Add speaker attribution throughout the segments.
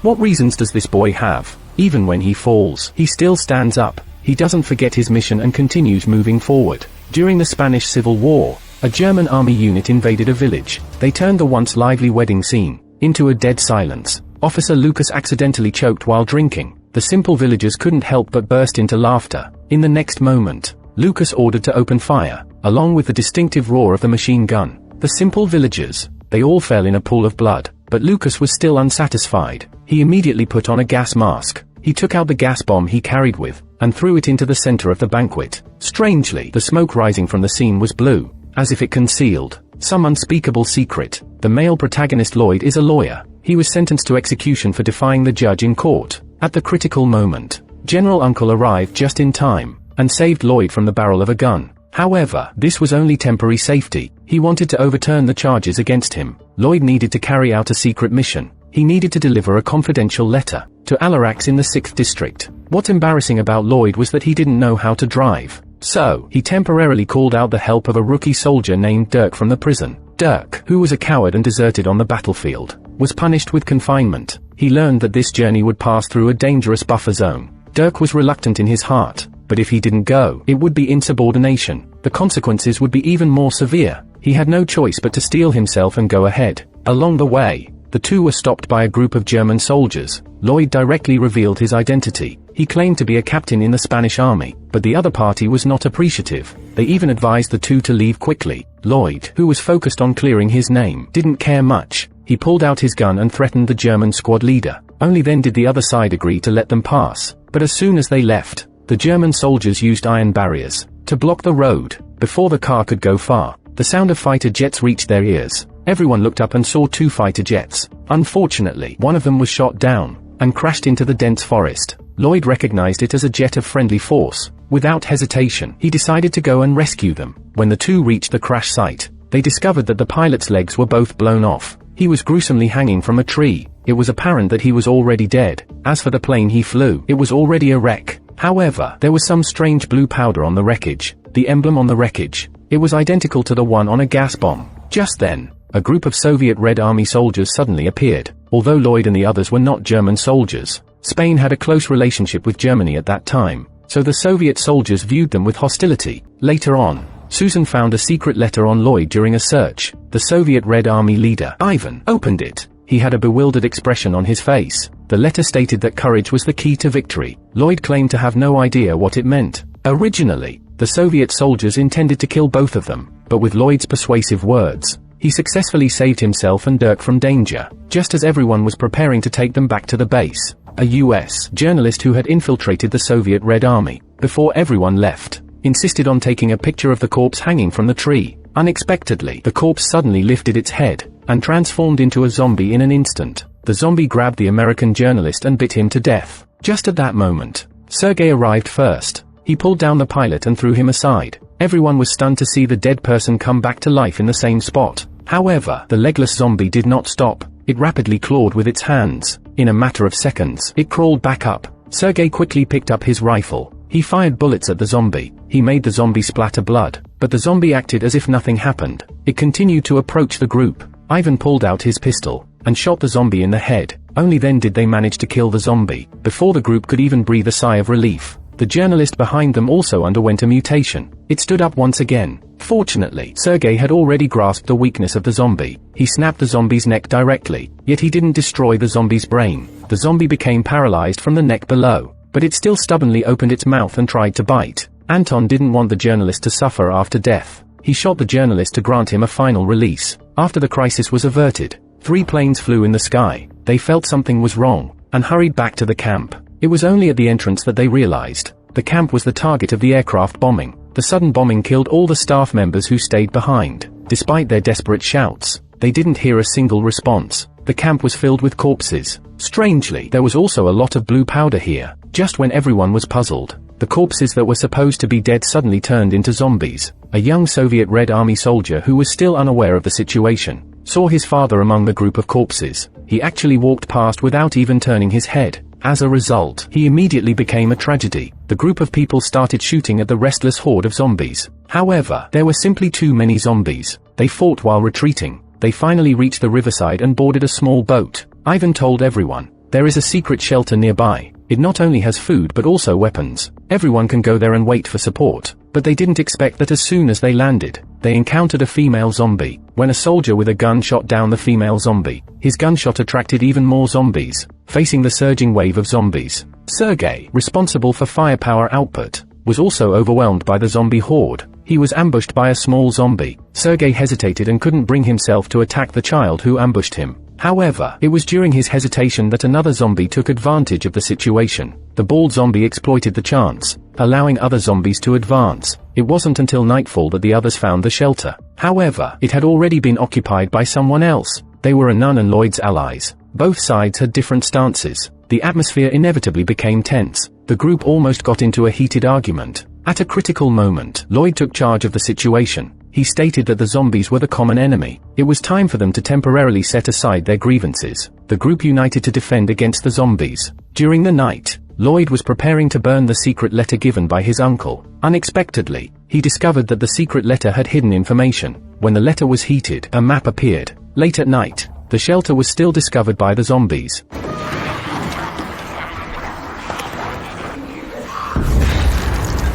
Speaker 1: What reasons does this boy have? Even when he falls, he still stands up. He doesn't forget his mission and continues moving forward. During the Spanish Civil War, a German army unit invaded a village. They turned the once lively wedding scene into a dead silence. Officer Lucas accidentally choked while drinking. The simple villagers couldn't help but burst into laughter. In the next moment, Lucas ordered to open fire, along with the distinctive roar of the machine gun. The simple villagers, they all fell in a pool of blood, but Lucas was still unsatisfied. He immediately put on a gas mask. He took out the gas bomb he carried with, and threw it into the center of the banquet. Strangely, the smoke rising from the scene was blue, as if it concealed some unspeakable secret. The male protagonist Lloyd is a lawyer. He was sentenced to execution for defying the judge in court. At the critical moment, General Uncle arrived just in time, and saved Lloyd from the barrel of a gun. However, this was only temporary safety. He wanted to overturn the charges against him. Lloyd needed to carry out a secret mission. He needed to deliver a confidential letter to Alarax in the 6th district. What's embarrassing about Lloyd was that he didn't know how to drive. So, he temporarily called out the help of a rookie soldier named Dirk from the prison. Dirk, who was a coward and deserted on the battlefield, was punished with confinement. He learned that this journey would pass through a dangerous buffer zone. Dirk was reluctant in his heart, but if he didn't go, it would be insubordination. The consequences would be even more severe. He had no choice but to steel himself and go ahead. Along the way, the two were stopped by a group of German soldiers. Lloyd directly revealed his identity. He claimed to be a captain in the Spanish army, but the other party was not appreciative. They even advised the two to leave quickly. Lloyd, who was focused on clearing his name, didn't care much. He pulled out his gun and threatened the German squad leader. Only then did the other side agree to let them pass. But as soon as they left, the German soldiers used iron barriers to block the road. Before the car could go far, the sound of fighter jets reached their ears. Everyone looked up and saw two fighter jets. Unfortunately, one of them was shot down and crashed into the dense forest. Lloyd recognized it as a jet of friendly force. Without hesitation, he decided to go and rescue them. When the two reached the crash site, they discovered that the pilot's legs were both blown off. He was gruesomely hanging from a tree. It was apparent that he was already dead. As for the plane he flew, it was already a wreck. However, there was some strange blue powder on the wreckage. The emblem on the wreckage. It was identical to the one on a gas bomb. Just then, a group of Soviet Red Army soldiers suddenly appeared. Although Lloyd and the others were not German soldiers, Spain had a close relationship with Germany at that time, so the Soviet soldiers viewed them with hostility. Later on, Susan found a secret letter on Lloyd during a search. The Soviet Red Army leader, Ivan, opened it. He had a bewildered expression on his face. The letter stated that courage was the key to victory. Lloyd claimed to have no idea what it meant. Originally, the Soviet soldiers intended to kill both of them, but with Lloyd's persuasive words, he successfully saved himself and Dirk from danger, just as everyone was preparing to take them back to the base. A US journalist who had infiltrated the Soviet Red Army, before everyone left, insisted on taking a picture of the corpse hanging from the tree. Unexpectedly, the corpse suddenly lifted its head, and transformed into a zombie in an instant. The zombie grabbed the American journalist and bit him to death. Just at that moment, Sergei arrived first. He pulled down the pilot and threw him aside. Everyone was stunned to see the dead person come back to life in the same spot. However, the legless zombie did not stop. It rapidly clawed with its hands. In a matter of seconds, it crawled back up. Sergei quickly picked up his rifle. He fired bullets at the zombie. He made the zombie splatter blood, but the zombie acted as if nothing happened. It continued to approach the group. Ivan pulled out his pistol and shot the zombie in the head. Only then did they manage to kill the zombie. Before the group could even breathe a sigh of relief, the journalist behind them also underwent a mutation. It stood up once again. Fortunately, Sergei had already grasped the weakness of the zombie. He snapped the zombie's neck directly, yet he didn't destroy the zombie's brain. The zombie became paralyzed from the neck below, but it still stubbornly opened its mouth and tried to bite. Anton didn't want the journalist to suffer after death. He shot the journalist to grant him a final release. After the crisis was averted, 3 planes flew in the sky. They felt something was wrong, and hurried back to the camp. It was only at the entrance that they realized the camp was the target of the aircraft bombing. The sudden bombing killed all the staff members who stayed behind. Despite their desperate shouts, they didn't hear a single response. The camp was filled with corpses. Strangely, there was also a lot of blue powder here. Just when everyone was puzzled, the corpses that were supposed to be dead suddenly turned into zombies. A young Soviet Red Army soldier who was still unaware of the situation saw his father among the group of corpses. He actually walked past without even turning his head. As a result, he immediately became a tragedy. The group of people started shooting at the restless horde of zombies. However, there were simply too many zombies. They fought while retreating. They finally reached the riverside and boarded a small boat. Ivan told everyone, There is a secret shelter nearby. It not only has food but also weapons. Everyone can go there and wait for support. But they didn't expect that as soon as they landed, they encountered a female zombie. When a soldier with a gun shot down the female zombie, his gunshot attracted even more zombies. Facing the surging wave of zombies, Sergei, responsible for firepower output, was also overwhelmed by the zombie horde. He was ambushed by a small zombie. Sergei hesitated and couldn't bring himself to attack the child who ambushed him. However, it was during his hesitation that another zombie took advantage of the situation. The bald zombie exploited the chance, allowing other zombies to advance. It wasn't until nightfall that the others found the shelter. However, it had already been occupied by someone else. They were a nun and Lloyd's allies. Both sides had different stances. The atmosphere inevitably became tense. The group almost got into a heated argument. At a critical moment, Lloyd took charge of the situation. He stated that the zombies were the common enemy. It was time for them to temporarily set aside their grievances. The group united to defend against the zombies. During the night, Lloyd was preparing to burn the secret letter given by his uncle. Unexpectedly, he discovered that the secret letter had hidden information. When the letter was heated, a map appeared. Late at night, the shelter was still discovered by the zombies.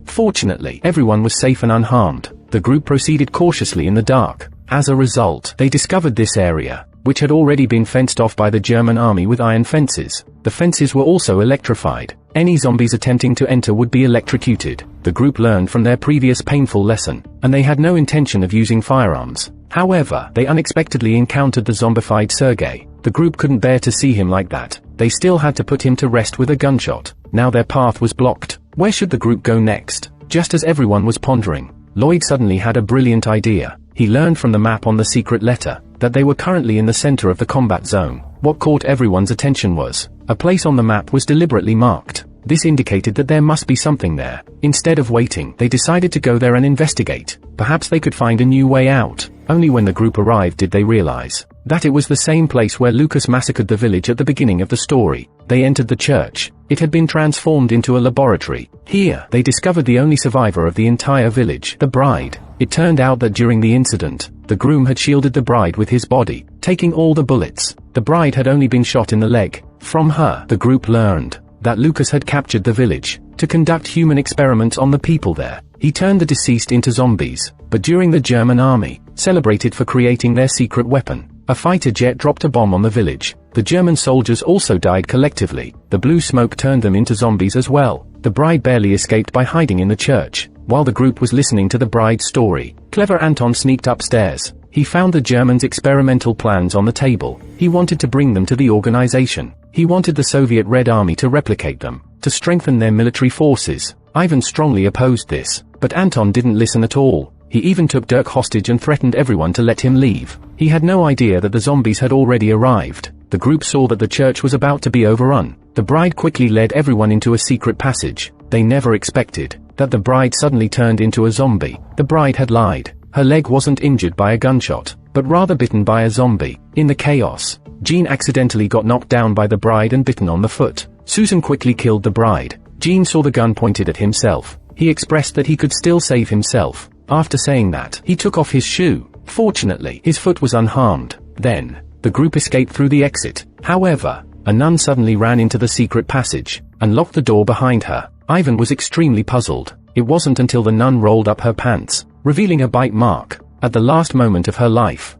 Speaker 1: Fortunately, everyone was safe and unharmed. The group proceeded cautiously in the dark. As a result, they discovered this area, which had already been fenced off by the German army with iron fences. The fences were also electrified. Any zombies attempting to enter would be electrocuted. The group learned from their previous painful lesson, and they had no intention of using firearms. However, they unexpectedly encountered the zombified Sergei. The group couldn't bear to see him like that. They still had to put him to rest with a gunshot. Now their path was blocked. Where should the group go next? Just as everyone was pondering, Lloyd suddenly had a brilliant idea. He learned from the map on the secret letter that they were currently in the center of the combat zone. What caught everyone's attention was, a place on the map was deliberately marked. This indicated that there must be something there. Instead of waiting, they decided to go there and investigate. Perhaps they could find a new way out. Only when the group arrived did they realize that it was the same place where Lucas massacred the village at the beginning of the story. They entered the church. It had been transformed into a laboratory. Here, they discovered the only survivor of the entire village, the bride. It turned out that during the incident, the groom had shielded the bride with his body, taking all the bullets. The bride had only been shot in the leg. From her, the group learned that Lucas had captured the village to conduct human experiments on the people there. He turned the deceased into zombies, but during the German army celebrated for creating their secret weapon, a fighter jet dropped a bomb on the village. The German soldiers also died collectively. The blue smoke turned them into zombies as well. The bride barely escaped by hiding in the church. While the group was listening to the bride's story, clever Anton sneaked upstairs. He found the Germans' experimental plans on the table. He wanted to bring them to the organization. He wanted the Soviet Red Army to replicate them, to strengthen their military forces. Ivan strongly opposed this, but Anton didn't listen at all. He even took Dirk hostage and threatened everyone to let him leave. He had no idea that the zombies had already arrived. The group saw that the church was about to be overrun. The bride quickly led everyone into a secret passage. They never expected that the bride suddenly turned into a zombie. The bride had lied. Her leg wasn't injured by a gunshot, but rather bitten by a zombie. In the chaos, Jean accidentally got knocked down by the bride and bitten on the foot. Susan quickly killed the bride. Jean saw the gun pointed at himself. He expressed that he could still save himself. After saying that, he took off his shoe. Fortunately, his foot was unharmed. Then, the group escaped through the exit. However, a nun suddenly ran into the secret passage and locked the door behind her. Ivan was extremely puzzled. It wasn't until the nun rolled up her pants, revealing a bite mark at the last moment of her life.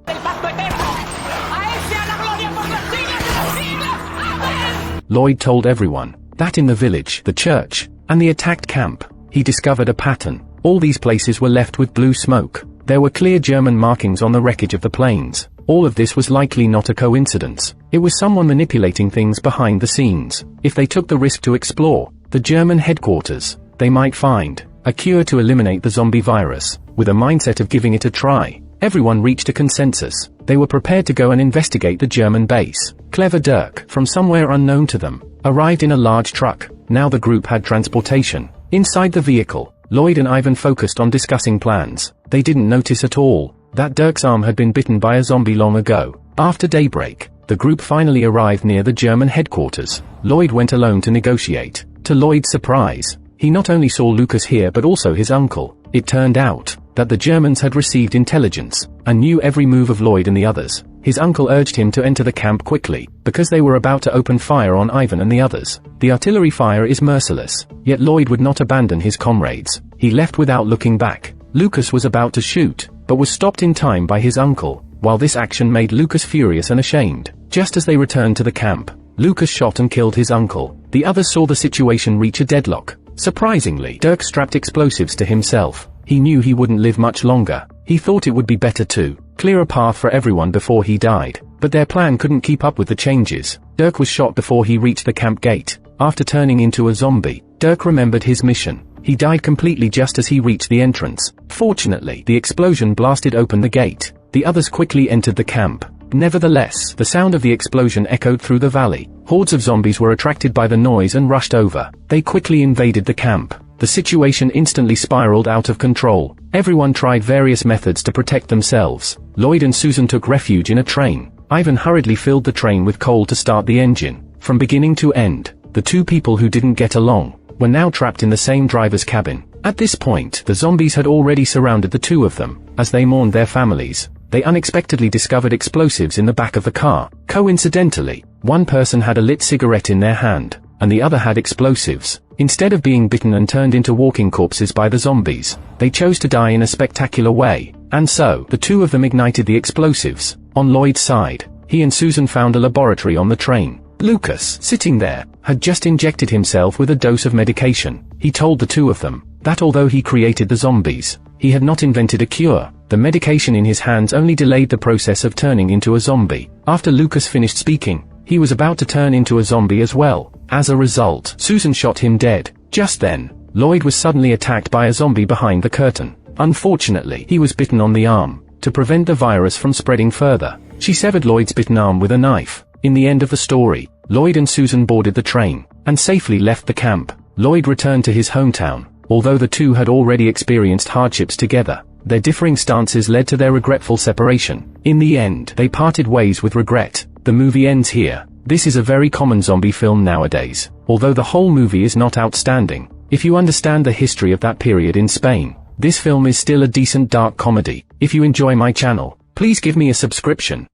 Speaker 1: Lloyd told everyone that in the village, the church, and the attacked camp, he discovered a pattern. All these places were left with blue smoke. There were clear German markings on the wreckage of the planes. All of this was likely not a coincidence. It was someone manipulating things behind the scenes. If they took the risk to explore the German headquarters, they might find a cure to eliminate the zombie virus. With a mindset of giving it a try, everyone reached a consensus. They were prepared to go and investigate the German base. Clever Dirk, from somewhere unknown to them, arrived in a large truck. Now the group had transportation. Inside the vehicle, Lloyd and Ivan focused on discussing plans. They didn't notice at all that Dirk's arm had been bitten by a zombie long ago. After daybreak, the group finally arrived near the German headquarters. Lloyd went alone to negotiate. To Lloyd's surprise, he not only saw Lucas here but also his uncle. It turned out that the Germans had received intelligence and knew every move of Lloyd and the others. His uncle urged him to enter the camp quickly, because they were about to open fire on Ivan and the others. The artillery fire is merciless, yet Lloyd would not abandon his comrades. He left without looking back. Lucas was about to shoot, but was stopped in time by his uncle, while this action made Lucas furious and ashamed. Just as they returned to the camp, Lucas shot and killed his uncle. The others saw the situation reach a deadlock. Surprisingly, Dirk strapped explosives to himself. He knew he wouldn't live much longer. He thought it would be better to clear a path for everyone before he died. But their plan couldn't keep up with the changes. Dirk was shot before he reached the camp gate. After turning into a zombie, Dirk remembered his mission. He died completely just as he reached the entrance. Fortunately, the explosion blasted open the gate. The others quickly entered the camp. Nevertheless, the sound of the explosion echoed through the valley. Hordes of zombies were attracted by the noise and rushed over. They quickly invaded the camp. The situation instantly spiraled out of control. Everyone tried various methods to protect themselves. Lloyd and Susan took refuge in a train. Ivan hurriedly filled the train with coal to start the engine. From beginning to end, the two people who didn't get along were now trapped in the same driver's cabin. At this point, the zombies had already surrounded the two of them. As they mourned their families, they unexpectedly discovered explosives in the back of the car. Coincidentally, one person had a lit cigarette in their hand, and the other had explosives. Instead of being bitten and turned into walking corpses by the zombies, they chose to die in a spectacular way. And so, the two of them ignited the explosives. On Lloyd's side, he and Susan found a laboratory on the train. Lucas, sitting there, had just injected himself with a dose of medication. He told the two of them that although he created the zombies, he had not invented a cure. The medication in his hands only delayed the process of turning into a zombie. After Lucas finished speaking, he was about to turn into a zombie as well. As a result, Susan shot him dead. Just then, Lloyd was suddenly attacked by a zombie behind the curtain. Unfortunately, he was bitten on the arm. To prevent the virus from spreading further, she severed Lloyd's bitten arm with a knife. In the end of the story, Lloyd and Susan boarded the train and safely left the camp. Lloyd returned to his hometown. Although the two had already experienced hardships together, their differing stances led to their regretful separation. In the end, they parted ways with regret. The movie ends here. This is a very common zombie film nowadays. Although the whole movie is not outstanding, if you understand the history of that period in Spain, this film is still a decent dark comedy. If you enjoy my channel, please give me a subscription.